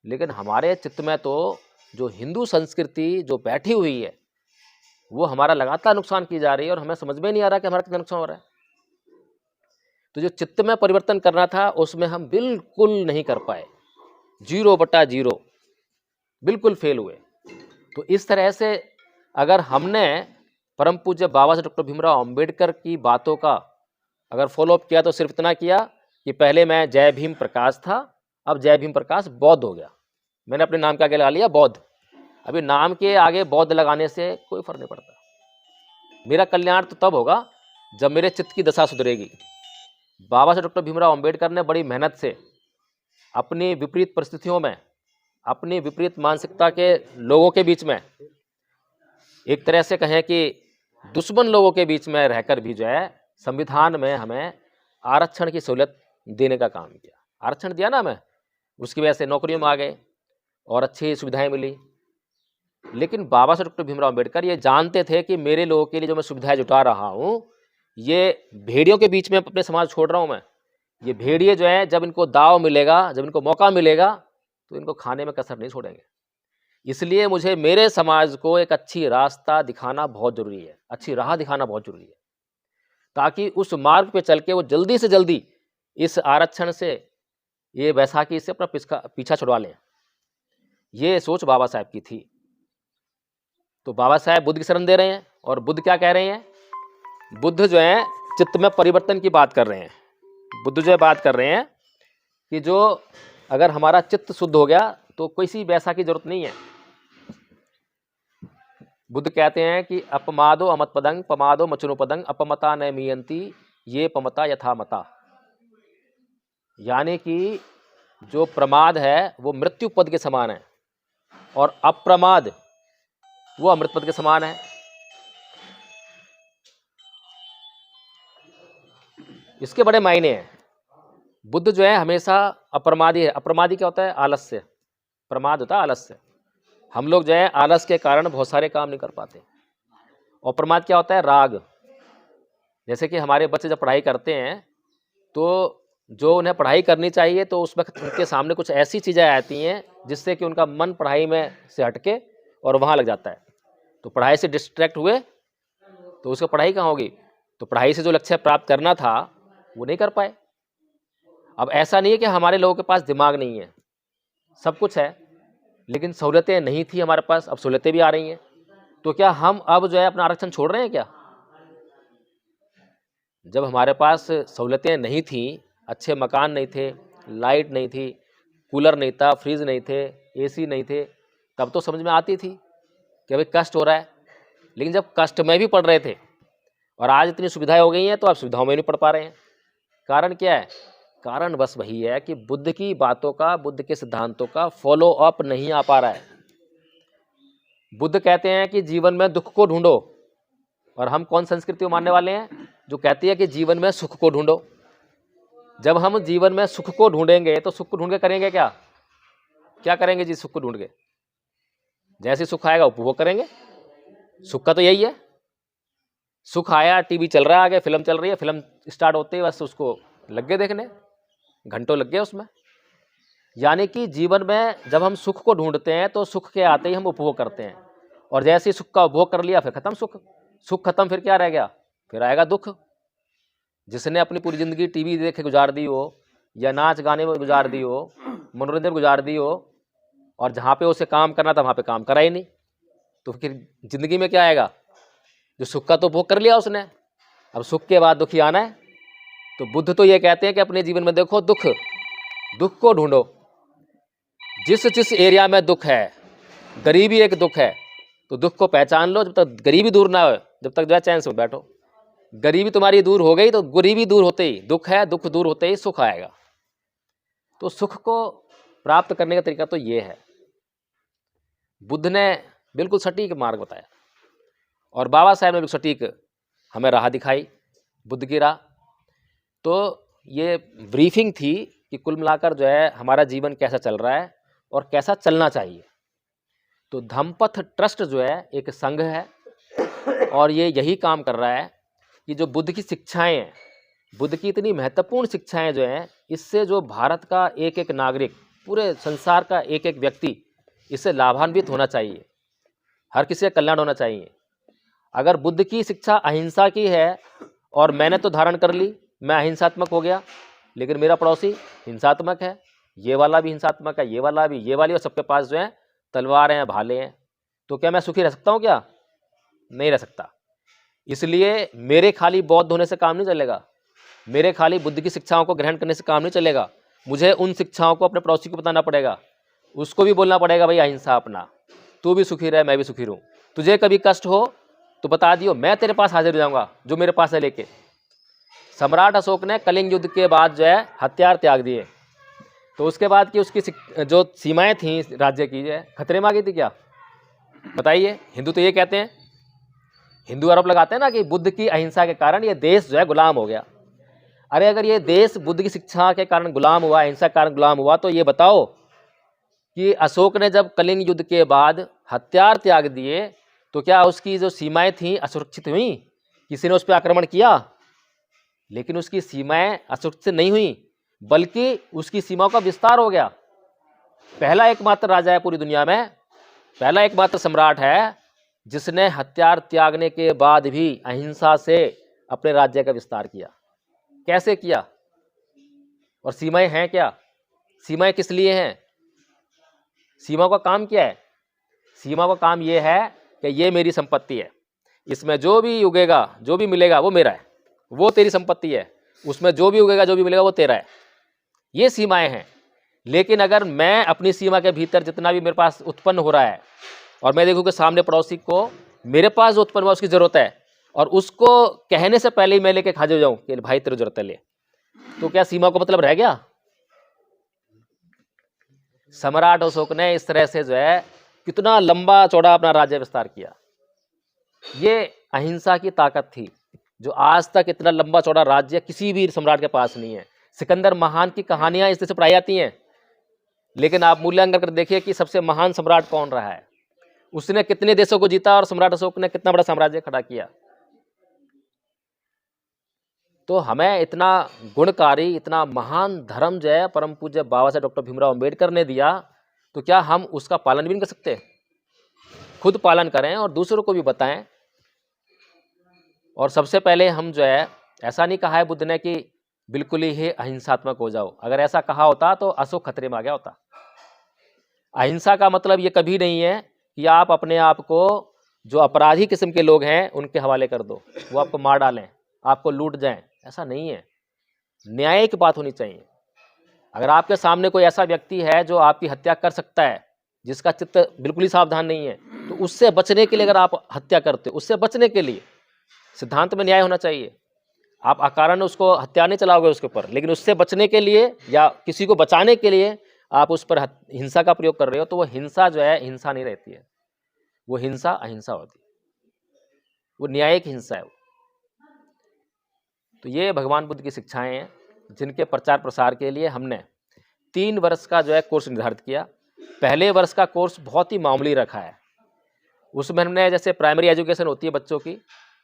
लेकिन हमारे चित्त में तो जो हिंदू संस्कृति जो बैठी हुई है वो हमारा लगातार नुकसान की जा रही है और हमें समझ में नहीं आ रहा कि हमारा कितना नुकसान हो रहा है। तो जो चित्त में परिवर्तन करना था उसमें हम बिल्कुल नहीं कर पाए, 0/0 बिल्कुल फेल हुए। तो इस तरह से अगर हमने परम पूज्य बाबा साहब डॉक्टर भीमराव अंबेडकर की बातों का अगर फॉलोअप किया तो सिर्फ इतना किया कि पहले मैं जय भीम प्रकाश था, अब जय भीम प्रकाश बौद्ध हो गया। मैंने अपने नाम के आगे लगा लिया बौद्ध। अभी नाम के आगे बौद्ध लगाने से कोई फर्क नहीं पड़ता। मेरा कल्याण तो तब होगा जब मेरे चित्त की दशा सुधरेगी। बाबा साहब डॉक्टर भीमराव अंबेडकर ने बड़ी मेहनत से अपनी विपरीत परिस्थितियों में, अपनी विपरीत मानसिकता के लोगों के बीच में, एक तरह से कहें कि दुश्मन लोगों के बीच में रहकर भी जो है संविधान में हमें आरक्षण की सहूलियत देने का काम किया। आरक्षण दिया ना हमें, उसकी वजह से नौकरियों में आ गए और अच्छी सुविधाएं मिली। लेकिन बाबा साहब डॉक्टर भीमराव अंबेडकर ये जानते थे कि मेरे लोगों के लिए जो मैं सुविधाएं जुटा रहा हूँ, ये भेड़ियों के बीच में अपने समाज छोड़ रहा हूँ मैं, ये भेड़िए जो हैं जब इनको दाव मिलेगा, जब इनको मौका मिलेगा तो इनको खाने में कसर नहीं छोड़ेंगे। इसलिए मुझे मेरे समाज को एक अच्छी रास्ता दिखाना बहुत ज़रूरी है, अच्छी राह दिखाना बहुत ज़रूरी है, ताकि उस मार्ग पे चल के वो जल्दी से जल्दी इस आरक्षण से, ये बैसाखी से अपना पीछा छुड़वा लें। ये सोच बाबा साहब की थी। तो बाबा साहब बुद्ध की शरण दे रहे हैं, और बुद्ध क्या कह रहे हैं? बुद्ध जो है चित्त में परिवर्तन की बात कर रहे हैं। बुद्ध जो है बात कर रहे हैं कि जो अगर हमारा चित्त शुद्ध हो गया तो किसी वैसा की जरूरत नहीं है। बुद्ध कहते हैं कि अपमादो अमतपदंग पमादो मचनुपदंग अपमता न मीयंती ये पमता यथा मता। यानी कि जो प्रमाद है वो मृत्यु पद के समान है, और अप्रमाद वो अमृत पद के समान है। इसके बड़े मायने हैं। बुद्ध जो है हमेशा अप्रमादी है। अप्रमादी क्या होता है? आलस्य। प्रमाद होता है आलस्य। हम लोग जो है आलस के कारण बहुत सारे काम नहीं कर पाते। और प्रमाद क्या होता है? राग। जैसे कि हमारे बच्चे जब पढ़ाई करते हैं तो जो उन्हें पढ़ाई करनी चाहिए तो उस वक्त उनके सामने कुछ ऐसी चीज़ें आती हैं जिससे कि उनका मन पढ़ाई में से हटके और वहाँ लग जाता है। तो पढ़ाई से डिस्ट्रैक्ट हुए तो उसको पढ़ाई कहाँ होगी? तो पढ़ाई से जो लक्ष्य प्राप्त करना था वो नहीं कर पाए। अब ऐसा नहीं है कि हमारे लोगों के पास दिमाग नहीं है, सब कुछ है, लेकिन सहूलतें नहीं थी हमारे पास, अब सहूलतें भी आ रही हैं। तो क्या हम अब जो है अपना आरक्षण छोड़ रहे हैं क्या? जब हमारे पास सहूलतें नहीं थी, अच्छे मकान नहीं थे, लाइट नहीं थी, कूलर नहीं था, फ्रिज नहीं थे, एसी नहीं थे, तब तो समझ में आती थी कि भाई कष्ट हो रहा है। लेकिन जब कष्ट में भी पढ़ रहे थे और आज इतनी सुविधाएं हो गई हैं तो आप सुविधाओं में नहीं पढ़ पा रहे हैं। कारण क्या है? कारण बस वही है कि बुद्ध की बातों का, बुद्ध के सिद्धांतों का फॉलो अप नहीं आ पा रहा है। बुद्ध कहते हैं कि जीवन में दुख को ढूंढो, और हम कौन संस्कृति को मानने वाले हैं जो कहती है कि जीवन में सुख को ढूंढो। जब हम जीवन में सुख को ढूंढेंगे तो सुख को ढूंढ के करेंगे क्या? क्या करेंगे जी? सुख को ढूंढ के जैसे सुख आएगा उपभोग करेंगे। सुख का तो यही है। सुख आया, टीवी चल रहा है, आगे फिल्म चल रही है, फिल्म स्टार्ट होते ही बस उसको लग गए देखने, घंटों लग गए उसमें। यानी कि जीवन में जब हम सुख को ढूंढते हैं तो सुख के आते ही हम उपभोग करते हैं, और जैसे ही सुख का उपभोग कर लिया फिर खत्म सुख। सुख खत्म, फिर क्या रह गया? फिर आएगा दुख। जिसने अपनी पूरी ज़िंदगी टीवी देखे गुजार दी हो, या नाच गाने में गुजार दी हो, मनोरंजन गुजार दी हो, और जहाँ पे उसे काम करना था वहाँ पे काम करा ही नहीं, तो फिर ज़िंदगी में क्या आएगा? जो सुख का तो उपभोग कर लिया उसने, अब सुख के बाद दुखी आना है। तो बुद्ध तो ये कहते हैं कि अपने जीवन में देखो दुख, दुख को ढूंढो। जिस जिस एरिया में दुख है, गरीबी एक दुख है, तो दुख को पहचान लो। जब तक गरीबी दूर ना हो, जब तक जो है चैन से बैठो। गरीबी तुम्हारी दूर हो गई तो गरीबी दूर होते ही दुख है, दुख दूर होते ही सुख आएगा। तो सुख को प्राप्त करने का तरीका तो ये है। बुद्ध ने बिल्कुल सटीक मार्ग बताया, और बाबा साहब ने बिल्कुल सटीक हमें राह दिखाई, बुद्ध की राह। तो ये ब्रीफिंग थी कि कुल मिलाकर जो है हमारा जीवन कैसा चल रहा है और कैसा चलना चाहिए। तो धम्मपथ ट्रस्ट जो है एक संघ है, और ये यही काम कर रहा है कि जो बुद्ध की शिक्षाएं हैं, बुद्ध की इतनी महत्वपूर्ण शिक्षाएं जो हैं, इससे जो भारत का एक एक नागरिक, पूरे संसार का एक एक व्यक्ति इससे लाभान्वित होना चाहिए। हर किसी का कल्याण होना चाहिए। अगर बुद्ध की शिक्षा अहिंसा की है और मैंने तो धारण कर ली, मैं अहिंसात्मक हो गया, लेकिन मेरा पड़ोसी हिंसात्मक है, ये वाला भी हिंसात्मक है, ये वाला भी, ये वाली, और सबके पास जो है तलवारें हैं, भाले हैं, तो क्या मैं सुखी रह सकता हूँ? क्या नहीं रह सकता। इसलिए मेरे खाली बौद्ध होने से काम नहीं चलेगा, मेरे खाली बुद्ध की शिक्षाओं को ग्रहण करने से काम नहीं चलेगा। मुझे उन शिक्षाओं को अपने पड़ोसी को बताना पड़ेगा, उसको भी बोलना पड़ेगा भाई अहिंसा अपना, तू भी सुखी रहे, मैं भी सुखी रहूँ। तुझे कभी कष्ट हो तो बता दियो, मैं तेरे पास हाजिर हो जाऊँगा, जो मेरे पास है लेके। सम्राट अशोक ने कलिंग युद्ध के बाद जो है हथियार त्याग दिए, तो उसके बाद की उसकी जो सीमाएं थी राज्य की, जो है खतरे में आ गई थी। क्या बताइए? हिंदू तो ये कहते हैं, हिंदू आरोप लगाते हैं ना कि बुद्ध की अहिंसा के कारण ये देश जो है गुलाम हो गया। अरे अगर ये देश बुद्ध की शिक्षा के कारण गुलाम हुआ, अहिंसा के कारण गुलाम हुआ, तो ये बताओ कि अशोक ने जब कलिंग युद्ध के बाद हथियार त्याग दिए तो क्या उसकी जो सीमाएं थीं असुरक्षित हुई? किसी ने उस पर आक्रमण किया, लेकिन उसकी सीमाएं असुरक्षित नहीं हुई, बल्कि उसकी सीमाओं का विस्तार हो गया। पहला एकमात्र राजा है पूरी दुनिया में, पहला एकमात्र सम्राट है जिसने हथियार त्यागने के बाद भी अहिंसा से अपने राज्य का विस्तार किया। कैसे किया? और सीमाएं हैं क्या? सीमाएं किस लिए हैं? सीमा का काम क्या है? सीमा का काम यह है कि ये मेरी संपत्ति है, इसमें जो भी उगेगा, जो भी मिलेगा वो मेरा है, वो तेरी संपत्ति है, उसमें जो भी उगेगा, जो भी मिलेगा वो तेरा है। ये सीमाएं हैं। लेकिन अगर मैं अपनी सीमा के भीतर जितना भी मेरे पास उत्पन्न हो रहा है और मैं देखूँ कि सामने पड़ोसी को मेरे पास जो उत्पन्न हुआ उसकी ज़रूरत है और उसको कहने से पहले ही मैं लेके खा जाऊँ कि भाई तेरी ज़रूरत है ले, तो क्या सीमा को मतलब रह गया? सम्राट अशोक ने इस तरह से जो है कितना लंबा चौड़ा अपना राज्य विस्तार किया। ये अहिंसा की ताकत थी जो आज तक इतना लंबा चौड़ा राज्य किसी भी सम्राट के पास नहीं है। सिकंदर महान की कहानियां इस तरह से पढ़ाई जाती हैं, लेकिन आप मूल्यांकन कर देखिए कि सबसे महान सम्राट कौन रहा है, उसने कितने देशों को जीता और सम्राट अशोक ने कितना बड़ा साम्राज्य खड़ा किया। तो हमें इतना गुणकारी, इतना महान धर्म जो है परम पूज्य बाबा साहब डॉक्टर भीमराव अंबेडकर ने दिया, तो क्या हम उसका पालन भी नहीं कर सकते? खुद पालन करें और दूसरों को भी बताएं। और सबसे पहले हम जो है, ऐसा नहीं कहा है बुद्ध ने कि बिल्कुल ही अहिंसात्मक हो जाओ। अगर ऐसा कहा होता तो अशोक खतरे में आ गया होता। अहिंसा का मतलब ये कभी नहीं है कि आप अपने आप को जो अपराधी किस्म के लोग हैं उनके हवाले कर दो, वो आपको मार डालें, आपको लूट जाएं। ऐसा नहीं है। न्याय की बात होनी चाहिए। अगर आपके सामने कोई ऐसा व्यक्ति है जो आपकी हत्या कर सकता है, जिसका चित्त बिल्कुल ही सावधान नहीं है, तो उससे बचने के लिए अगर आप हत्या करते हो, उससे बचने के लिए सिद्धांत में न्याय होना चाहिए। आप अकारण उसको हत्या नहीं चलाओगे उसके ऊपर, लेकिन उससे बचने के लिए या किसी को बचाने के लिए आप उस पर हिंसा का प्रयोग कर रहे हो, तो वो हिंसा जो है हिंसा नहीं रहती है, वो हिंसा अहिंसा होती है, वो न्यायिक हिंसा है। तो ये भगवान बुद्ध की शिक्षाएं हैं जिनके प्रचार प्रसार के लिए हमने 3 वर्ष का जो है कोर्स निर्धारित किया। पहले वर्ष का कोर्स बहुत ही मामूली रखा है, उसमें हमने जैसे प्राइमरी एजुकेशन होती है बच्चों की,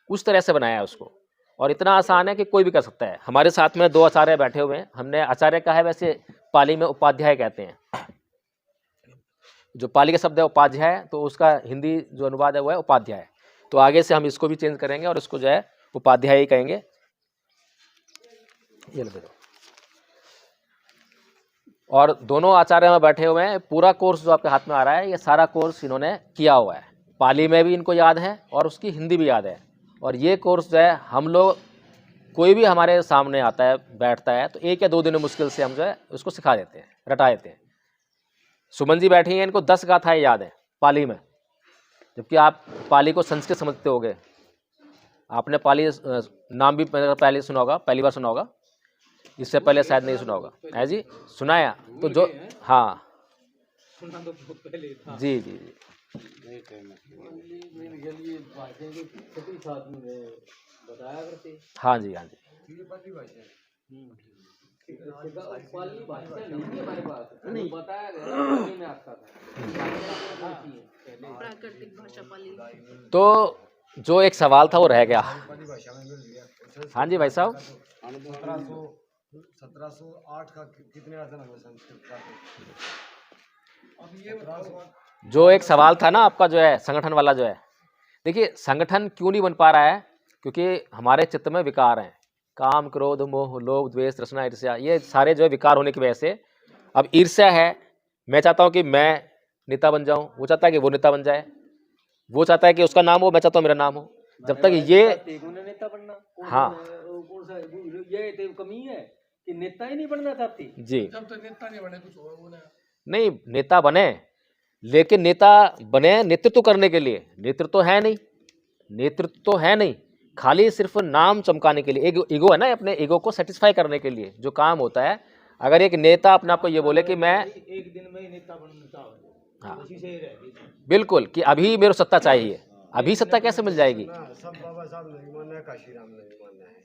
उस तरह से बनाया है उसको, और इतना आसान है कि कोई भी कर सकता है। हमारे साथ में 2 आचार्य बैठे हुए हैं। हमने आचार्य कहा है, वैसे पाली में उपाध्याय कहते हैं, जो पाली का शब्द है उपाध्याय, तो उसका हिंदी जो अनुवाद है वो है उपाध्याय। तो आगे से हम इसको भी चेंज करेंगे और इसको जो है उपाध्याय ही कहेंगे। ये ले दो। और दोनों आचार्य में बैठे हुए हैं। पूरा कोर्स जो आपके हाथ में आ रहा है, ये सारा कोर्स इन्होंने किया हुआ है। पाली में भी इनको याद है और उसकी हिंदी भी याद है। और ये कोर्स जो है हम लोग, कोई भी हमारे सामने आता है, बैठता है, तो 1 या 2 दिन में मुश्किल से हम जो है उसको सिखा देते हैं, रटा देते हैं। सुमन जी बैठी हैं, इनको 10 गाथाएं याद है पाली में, जबकि आप पाली को संस्कृत समझते होगे। आपने पाली नाम भी पहले सुना होगा, पहली बार सुना होगा, इससे पहले शायद नहीं सुना होगा। है जी, सुनाया तो जो, हाँ सुना तो बहुत पहले था। जी जी जी, हाँ जी हाँ जी। तो जो एक सवाल था वो रह गया। हाँ जी भाई साहब, 1708 का कितने आसन हुए संस्कृत का? अब ये जो एक सवाल था ना आपका, जो है संगठन वाला, जो है, देखिए संगठन क्यों नहीं बन पा रहा है? क्योंकि हमारे चित्त में विकार हैं, काम क्रोध मोह लोभ द्वेष तृष्णा ईर्ष्या, ये सारे जो है विकार होने की वजह से। अब ईर्ष्या है, मैं चाहता हूँ कि मैं नेता बन जाऊँ, वो चाहता है कि वो नेता बन जाए, वो चाहता है कि उसका नाम हो, मैं चाहता हूँ मेरा नाम हो। जब तक ये नेता बनना, हाँ, ये कमी है कि नेता ही नहीं बनना चाहती जी, जब तक नेता नहीं बने कुछ होगा नहीं, नेता बने, लेकिन नेता बने नेतृत्व करने के लिए। नेतृत्व है नहीं, नेतृत्व तो है नहीं, खाली सिर्फ नाम चमकाने के लिए। ईगो है ना, अपने ईगो को सेटिस्फाई करने के लिए जो काम होता है। अगर एक नेता अपने आप को ये बोले कि मैं एक दिन में ही नेता बनना चाहूँ, हाँ उसी से ही रहेगी बिल्कुल, कि अभी मेरे को सत्ता चाहिए, अभी सत्ता कैसे मिल जाएगी? सब बाबा साहब नहीं मानना है, काशीराम नहीं मानना है,